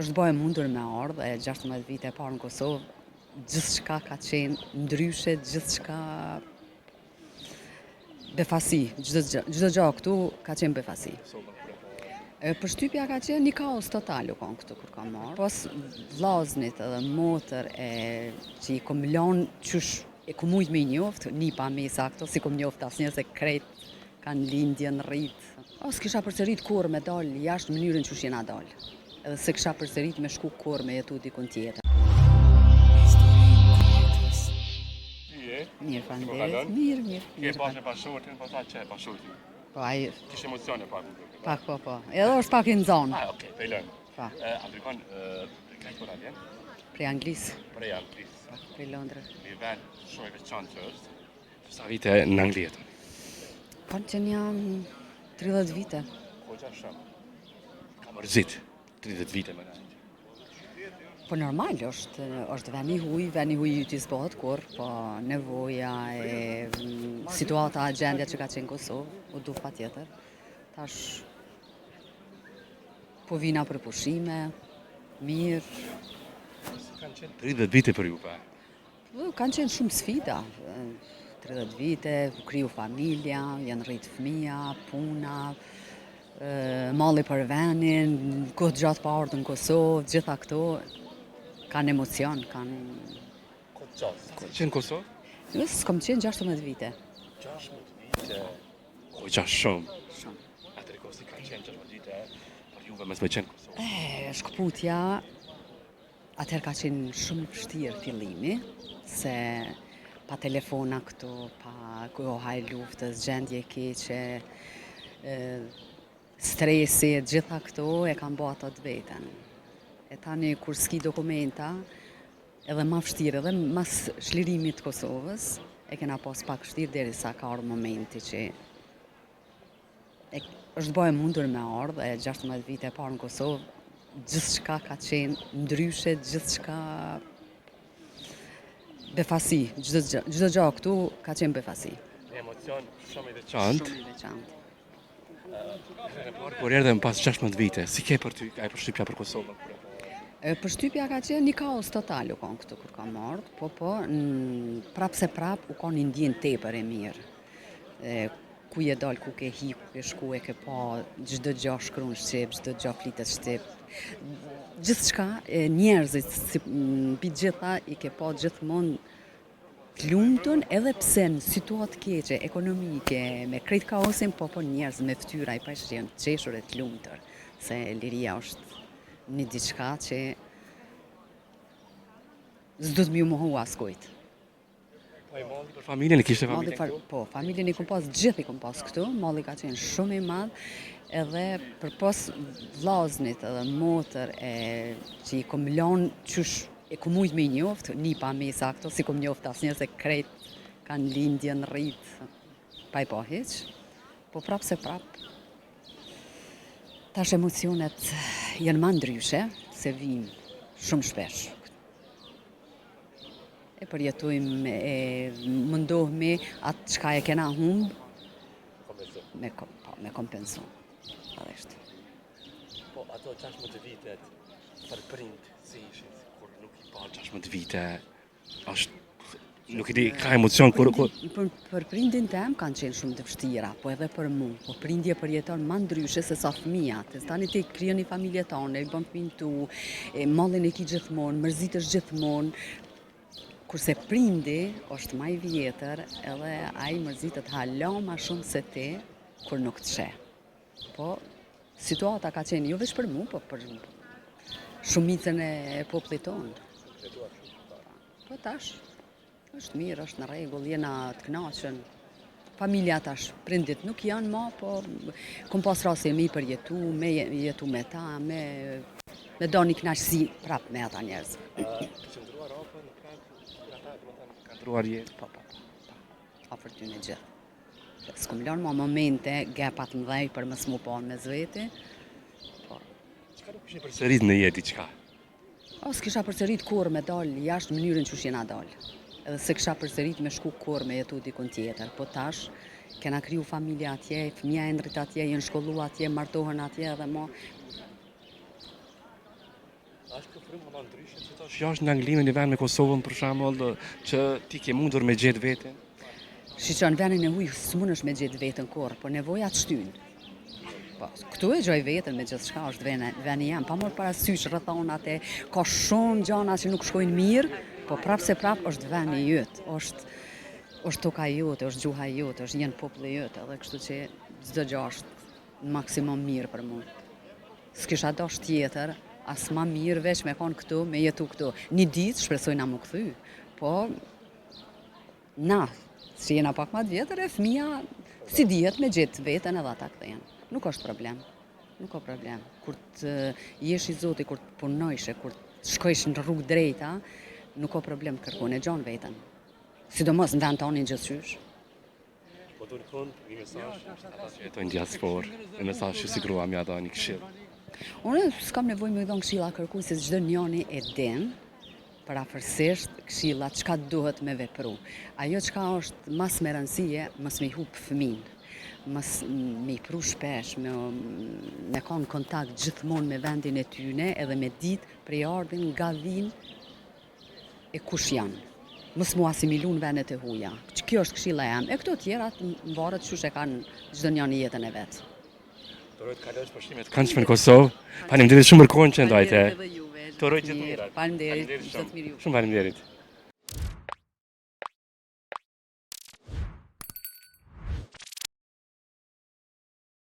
është bëhe mundur me ardhë, e 16 vite e parë në Kosovë, gjithçka ka qenë ndryshe, gjithçka befasi, çdo gjë këtu ka qenë befasi. Përshtypja ka qenë një kaos total u kon këtu kur kam marrë. Pos vllaznit edhe motër që i kom lanë qysh e ku mujt me i njoft, nipa me sakto, si kom njoft asnjë se krejt kanë lindjen rrit. S'kisha përsërit kur me dal jashtë mënyrën qysh jena dal. Edhe se kisha përsërit me shku kur me jetu dikun tjetër. Mirë, faleminderit. Mirë. Ke bashkë me bashortin, po sa që e bashortin? Po ai Kish emocione pak. pak po. Edhe është pak i nxon. Okej, pelën. Pa. Afrikan, kaj kura vjen? Prej Anglisë, Prej Anglisë. prej Londrës. Një vend shumë i veçantë është. Sa vite në Angli jeton? Kanë qenë jam 30 vite. Hoxha shumë. Ka mërzit 30 vite më në Angli. Po normal është veni huj i ty s'bëhet kur, po nevoja e situata, agjendja që ka qenë Kosovë, u du patjetër. Tash po vina për pushime, mirë. Kanë qenë 30 vite për ju pa. Kanë qenë shumë sfida. 30 vite, u kriju familja, janë rrit fëmija, puna, malli për venin, kohë gjatë pa ardhur në Kosovë, gjitha këto kanë emocion, kanë... Kohë gjatë. Ka qenë Kosovë? Jo, s'kom qenë 16 vite. 16 vite. Hoxha shumë. Shumë. Atëri kosi ka qenë 16 vite, për juve mes me qenë Kosovë. Shkëputja, atëherë ka qenë shumë vështirë fillimi, se pa telefona këtu, pa koha e luftës, gjendje keqe, stresi, gjitha këto e kanë bërë ato të vetën. E tani kur s'ki dokumenta, edhe ma vështirë, edhe mas shlirimit të Kosovës, e kena pas pak vështirë derisa ka ardhur momenti që është bëhe mundur me ardhë, e 16 vite e parë në Kosovë, gjithçka ka qenë ndryshe, gjithçka befasi, çdo gjë këtu ka qenë befasi. Emocion shumë i veçantë. Shumë i veçantë. Por erdhe më pas 16 vite, si ke për ty, ka e përshtypja për Kosovën? Përshtypja ka qenë një kaos total u kon këtu kur kam ardhë, po, prap se prap u kon një ndjen tepër e mirë. Ku je dal, ku ke hi, ku ke shku, e ke pa çdo gjë shkruan shqip, çdo gjë flitet shqip. Gjithçka njerëzit mbi gjitha i ke pa gjithmonë të lumtun, edhe pse në situatë keqe ekonomike, me krejt kaosin, po njerëz me fytyra i pashën të qeshur e të lumtur, se liria është një diçka që s'do të më mohu askujt. Po i malli për familjen, e kishte familjen këtu? Po, familjen i kom pas, gjithë i kom pas këtu, malli ka qenë shumë i madh, edhe për pas vllaznit edhe motër që i kom lanë qysh e ku mujt me i njoft, nipa me sakto, si kom njoft asnjë se krejt kanë lindjen rrit, pa i pa hiq, po prap se prap. Tash emocionet janë ma ndryshe, se vijnë shumë shpesh. E përjetojmë, mundohemi atë çka e kena humbë, me kompensu. Po ato 16 vitet për prind, si ishin, kur nuk i pa 16 vite, nuk i di, ka emocion kur... Për prindin tem kanë qenë shumë të vështira, po edhe për mu, po prindje përjeton ma ndryshe se sa fëmijat. Tani ti krijon një familje tonë, i bën fëmijën tu, mallin e ki gjithmonë, mërzitesh gjithmonë. Kurse prindi është ma i vjetër, edhe ai mërzitet hala ma shumë se ti kur nuk të sheh. Po situata ka qenë jo vetëm për mu, po për shumicën e popullit tonë. Po tash është mirë, është në rregull, jena të kënaqur. Familja tash, prindit nuk janë ma, po kom pas rasti me i përjetu, me jetu me ta, me do një kënaqësi prap me ata njerëz. Qëndruar afër në Prag, ata kanë ndruar jetë? Po, afër ty në gjithë. S'kom lënë ma momente, gepat m'dhej për mos mu pa me zveti. Çka nuk kishe përsërit në jetë diçka? S'kisha përsërit kur me dal jashtë mënyrën qysh jena dal. Edhe se kisha përsërit me shku kur me jetu dikun tjetër. Po tash, kena kriju familja atje, fëmija e ndrit atje, jenë shkollu atje, martohen atje edhe ma. Është kjo frymë më ndryshe që tash jashtë nga nglimi në vend me Kosovën për shembull që ti ke mundur me gjetë veten. Shiqon vendin e huj s'munësh me gjetë veten kurrë, por nevoja të shtyn. Po, këtu e gjoj veten me gjithçka, është veni jam, pa marrë parasysh rrethonat e ka shumë gjëra që nuk shkojnë mirë, po prapë se prapë është vendi yt, është toka jote, është gjuha jote, është një populli jote, edhe kështu që çdo gjë është maksimum mirë për mua. S'kisha dash tjetër, as ma mirë veç me konë këtu, me jetu këtu. Një ditë shpresoj na më kthy, po na, që jena pak ma të vjetër, e fëmija si dihet me gjetë veten edhe ata kthehen. Nuk është problem. Nuk ka problem. Kur të jesh i Zotit, kur të punojshe, kur të shkojsh në rrugë drejta, nuk ka problem të kërkon e gjon veten. Sidomos në vend tonin gjithçysh. Po do të thonë një mesazh ata që jetojnë diasporë, një mesazh që sigurova më ia një këshill. Unë s'kam nevojë me dhon këshilla kërkues se çdo njeri e din parafërsisht këshilla çka duhet me vepru. Ajo çka është mas me rëndësie, mos me hub fëmin. Mos me i pru shpesh, me kanë kontakt gjithmonë me vendin e tyne edhe me ditë prej ardhin nga vin e kush janë. Mos mu asimilu në vendet e huja. Kjo është këshilla jam. E këto tjerat varet çush e kanë çdo njeri jetën e vet. Doroj të kalosh pushimet të këndshme në Kosovë. Faleminderit shumë për kohën që ndajte. Edhe juve. Doroj gjithë mirat. Faleminderit. Gjithë mirë ju. Shumë faleminderit.